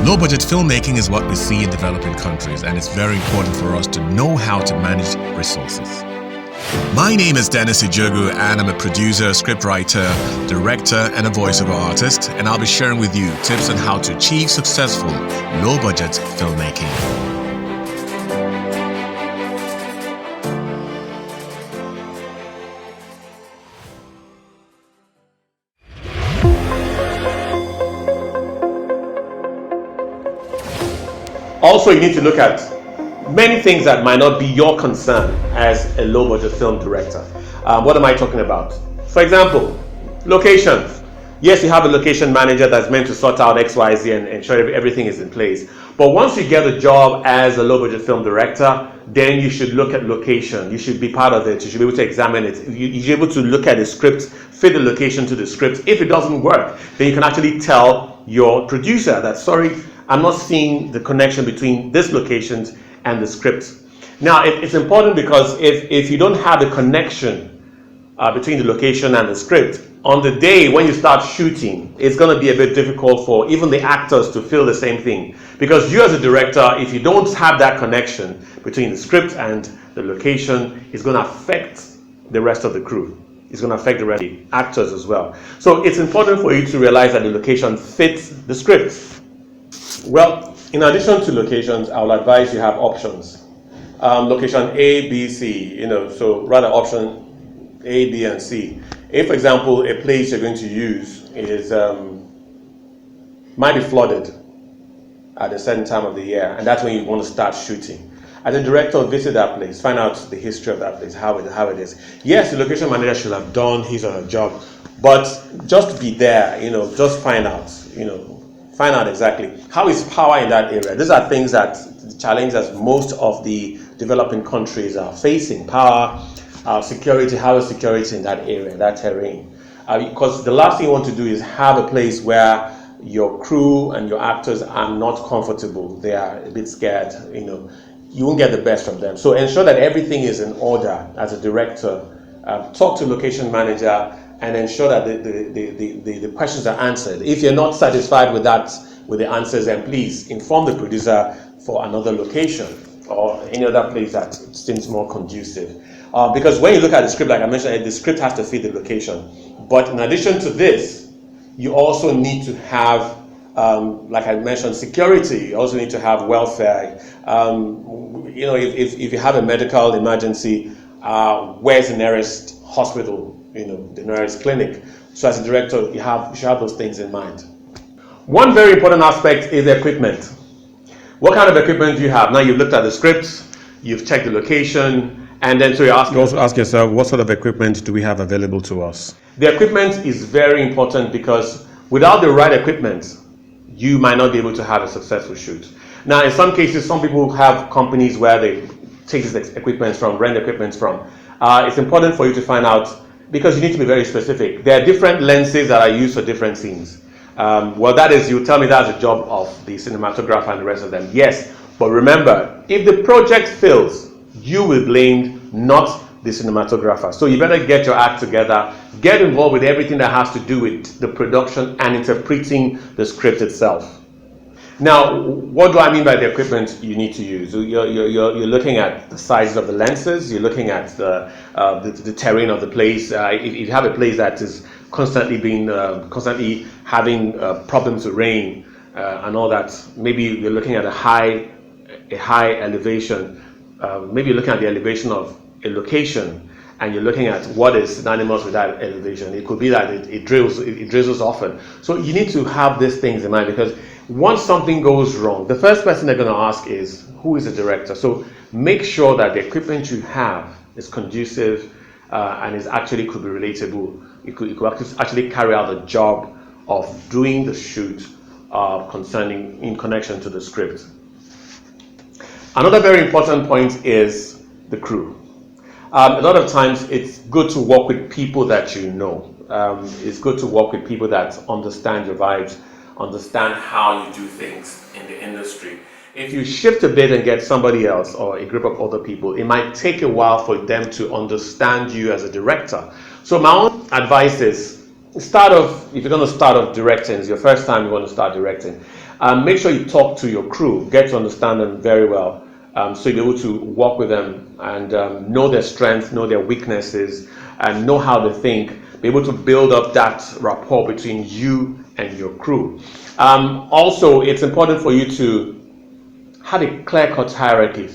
Low-budget filmmaking is what we see in developing countries, and it's very important for us to know how to manage resources. My name is Dennis Ijogu, and I'm a producer, scriptwriter, director, and a voiceover artist, and I'll be sharing with you tips on how to achieve successful low-budget filmmaking. Also, you need to look at many things that might not be your concern as a low-budget film director. What am I talking about? For example, locations. Yes, you have a location manager that's meant to sort out X, Y, Z and ensure everything is in place. But once you get a job as a low-budget film director, then you should look at location. You should be part of it. You should be able to examine it. You should be able to look at the script, fit the location to the script. If it doesn't work, then you can actually tell your producer that, sorry, I'm not seeing the connection between these locations and the script. Now, it's important because if you don't have a connection between the location and the script, on the day when you start shooting, it's going to be a bit difficult for even the actors to feel the same thing. Because you as a director, if you don't have that connection between the script and the location, it's going to affect the rest of the crew. It's going to affect the rest of the actors as well. So it's important for you to realize that the location fits the script. Well, in addition to locations, I will advise you have options. Location A, B, C, so rather option A, B, and C. If, for example, a place you're going to use is might be flooded at a certain time of the year, and that's when you want to start shooting. As a director, visit that place, find out the history of that place, how it is. Yes, the location manager should have done his or her job, but just be there, just find out, find out exactly how is power in that area. These are things that the challenge that most of the developing countries are facing. Power, security, how is security in that area, that terrain. Because the last thing you want to do is have a place where your crew and your actors are not comfortable. They are a bit scared, you won't get the best from them. So ensure that everything is in order as a director. Talk to location manager and ensure that the questions are answered. If you're not satisfied with the answers, then please inform the producer for another location or any other place that seems more conducive. Because when you look at the script, like I mentioned, the script has to fit the location. But in addition to this, you also need to have, like I mentioned, security. You also need to have welfare. If you have a medical emergency, where's the nearest hospital? The nearest clinic. So as a director, you should have those things in mind. One very important aspect is the equipment. What kind of equipment do you have? Now you've looked at the scripts, you've checked the location, and then so you also ask yourself, what sort of equipment do we have available to us? The equipment is very important because without the right equipment, you might not be able to have a successful shoot. Now, in some cases, some people have companies where they take this equipment from, rent equipment from. It's important for you to find out, because you need to be very specific. There are different lenses that are used for different scenes. You tell me that's the job of the cinematographer and the rest of them. Yes, but remember, if the project fails, you will blame not the cinematographer. So you better get your act together, get involved with everything that has to do with the production and interpreting the script itself. Now, what do I mean by the equipment you need to use? You're looking at the size of the lenses, you're looking at the terrain of the place. If you have a place that is constantly having problems with rain and all that, maybe you're looking at a high elevation. Maybe you're looking at the elevation of a location, and you're looking at what is synonymous with that elevation. It could be that it drizzles often. So you need to have these things in mind, because once something goes wrong, the first person they're going to ask is, who is the director? So make sure that the equipment you have is conducive and could be relatable. It could actually carry out the job of doing the shoot in connection to the script. Another very important point is the crew. A lot of times it's good to work with people that you know. It's good to work with people that understand your vibes, understand how you do things in the industry. If you shift a bit and get somebody else or a group of other people, it might take a while for them to understand you as a director. So my own advice is, if you're going to start off directing, it's your first time you want to start directing, Make sure you talk to your crew, get to understand them very well, so you're able to work with them and know their strengths, know their weaknesses, and know how they think. Be able to build up that rapport between you and your crew. Also, it's important for you to have a clear-cut hierarchy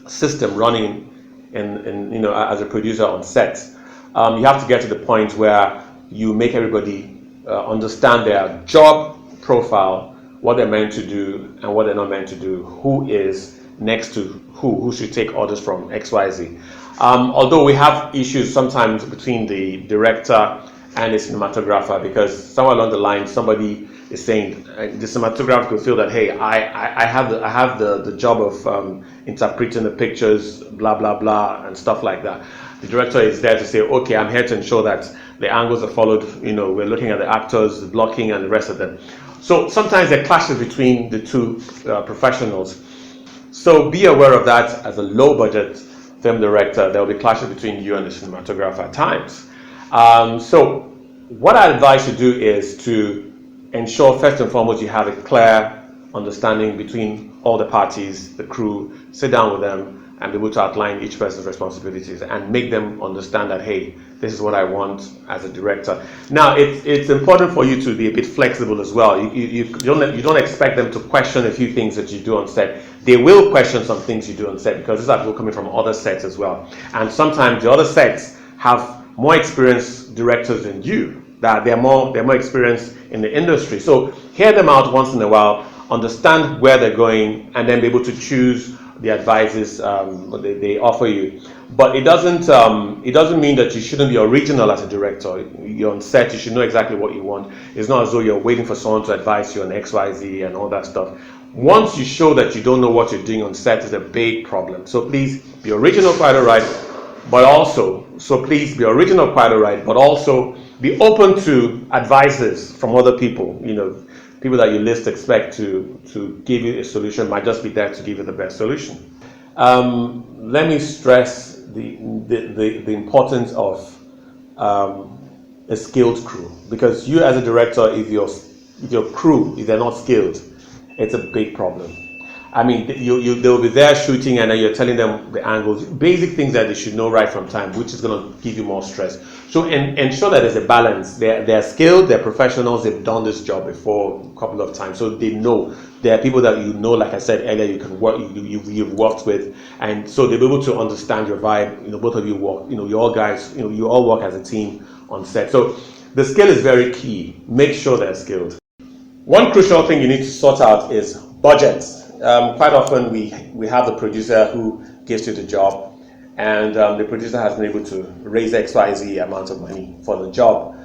system running in as a producer on set. You have to get to the point where you make everybody understand their job profile, what they're meant to do and what they're not meant to do, who is next to who should take orders from XYZ. Although we have issues sometimes between the director and the cinematographer, because somewhere along the line somebody is saying the cinematographer could feel that, hey, I have the job of interpreting the pictures, blah blah blah, and stuff like that. The director is there to say, okay, I'm here to ensure that the angles are followed. We're looking at the actors, the blocking, and the rest of them. So sometimes there are clashes between the two professionals. So be aware of that. As a low budget film director, there will be clashes between you and the cinematographer at times. So what I advise you to do is to ensure first and foremost you have a clear understanding between all the parties, the crew. Sit down with them and be able to outline each person's responsibilities and make them understand that, hey, this is what I want as a director. Now, it's important for you to be a bit flexible as well. You don't expect them to question a few things that you do on set. They will question some things you do on set, because these are people coming from other sets as well. And sometimes the other sets have more experienced directors than you. That they're more experienced in the industry. So hear them out once in a while, understand where they're going, and then be able to choose the advices they offer you. But it doesn't mean that you shouldn't be original as a director. You're on set, you should know exactly what you want. It's not as though you're waiting for someone to advise you on XYZ and all that stuff. Once you show that you don't know what you're doing on set, is a big problem. So please be original, quite alright, but also be open to advices from other people. People that you least expect to give you a solution might just be there to give you the best solution. Let me stress the importance of a skilled crew, because you as a director, if your crew, if they're not skilled, it's a big problem. I mean, they'll be there shooting, and then you're telling them the angles, basic things that they should know right from time, which is going to give you more stress. So ensure that there's a balance. They're skilled, they're professionals, they've done this job before a couple of times, so they know. There are people that like I said earlier, you can work, you've worked with, and so they'll be able to understand your vibe. Both of you work. You all guys, you all work as a team on set. So the skill is very key. Make sure they're skilled. One crucial thing you need to sort out is budgets. Quite often we have the producer who gives you the job, and the producer has been able to raise XYZ amount of money for the job.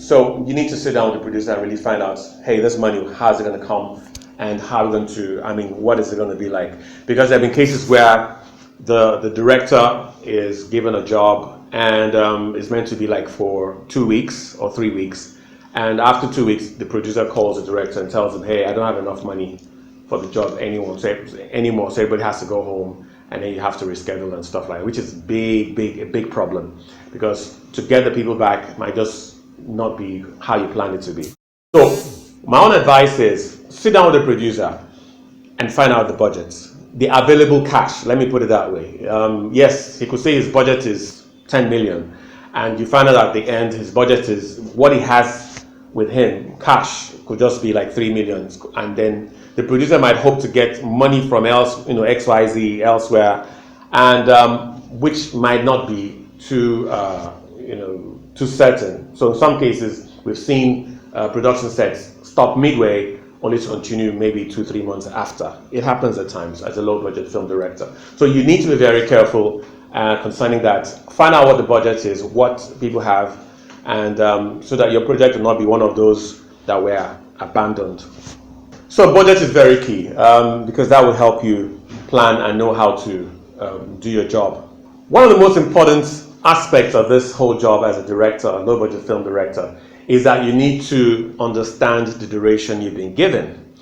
So you need to sit down with the producer and really find out, hey, this money, how's it going to come, and what is it going to be like? Because there have been cases where the director is given a job and it's meant to be like for 2 weeks or 3 weeks, and after 2 weeks the producer calls the director and tells him, hey, I don't have enough money for the job anymore, so everybody has to go home, and then you have to reschedule and stuff like that, which is a big problem, because to get the people back might just not be how you planned it to be. So my own advice is sit down with the producer and find out the budgets, the available cash, let me put it that way. Yes, he could say his budget is 10 million, and you find out at the end his budget is what he has with him, cash could just be like 3 million, and then the producer might hope to get money from XYZ elsewhere, and which might not be too certain. So in some cases, we've seen production sets stop midway, only to continue maybe 2-3 months after. It happens at times as a low-budget film director. So you need to be very careful concerning that. Find out what the budget is, what people have, and so that your project will not be one of those that were abandoned. So budget is very key, because that will help you plan and know how to do your job. One of the most important aspects of this whole job as a director, a low-budget film director, is that you need to understand the duration you've been given.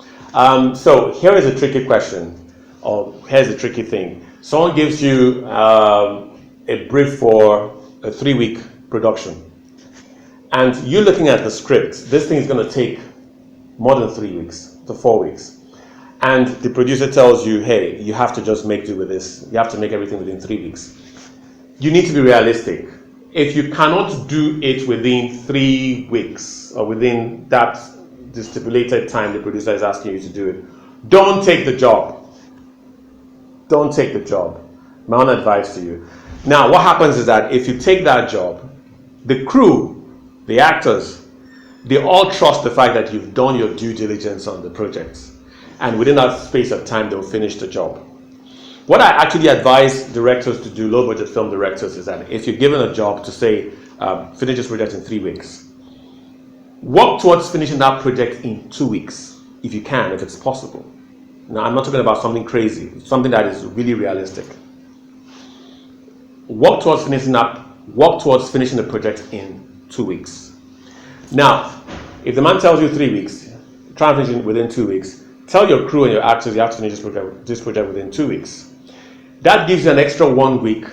So here is a tricky question, or here's a tricky thing. Someone gives you a brief for a 3-week production, and you're looking at the script. This thing is going to take more than 3 weeks. to 4 weeks, and the producer tells you, hey, you have to just make do with this, you have to make everything within 3 weeks, you need to be realistic. If you cannot do it within 3 weeks or within that the stipulated time the producer is asking you to do it, don't take the job. Don't take the job. My own advice to you. Now, what happens is that if you take that job, the crew, the actors, they all trust the fact that you've done your due diligence on the project. And within that space of time, they'll finish the job. What I actually advise directors to do, low budget film directors, is that if you're given a job to say, finish this project in 3 weeks, work towards finishing that project in 2 weeks, if you can, if it's possible. Now, I'm not talking about something crazy, something that is really realistic. Work towards finishing the project in 2 weeks. Now, if the man tells you 3 weeks, try and finish it within 2 weeks. Tell your crew and your actors you have to finish this project within 2 weeks. That gives you an extra 1 week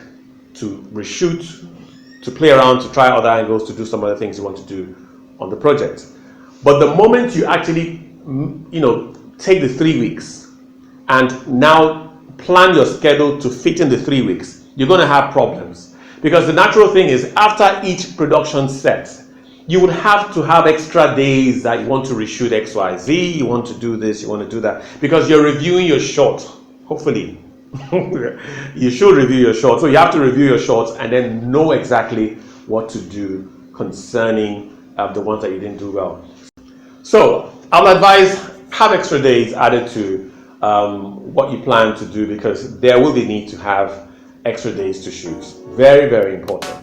to reshoot, to play around, to try other angles, to do some other things you want to do on the project. But the moment you actually, take the 3 weeks and now plan your schedule to fit in the 3 weeks, you're going to have problems. Because the natural thing is, after each production set, you would have to have extra days that you want to reshoot X, Y, Z, you want to do this, you want to do that, because you're reviewing your short, hopefully. You should review your short. So you have to review your shorts and then know exactly what to do concerning the ones that you didn't do well. So I'll advise, have extra days added to what you plan to do, because there will be need to have extra days to shoot. Very, very important.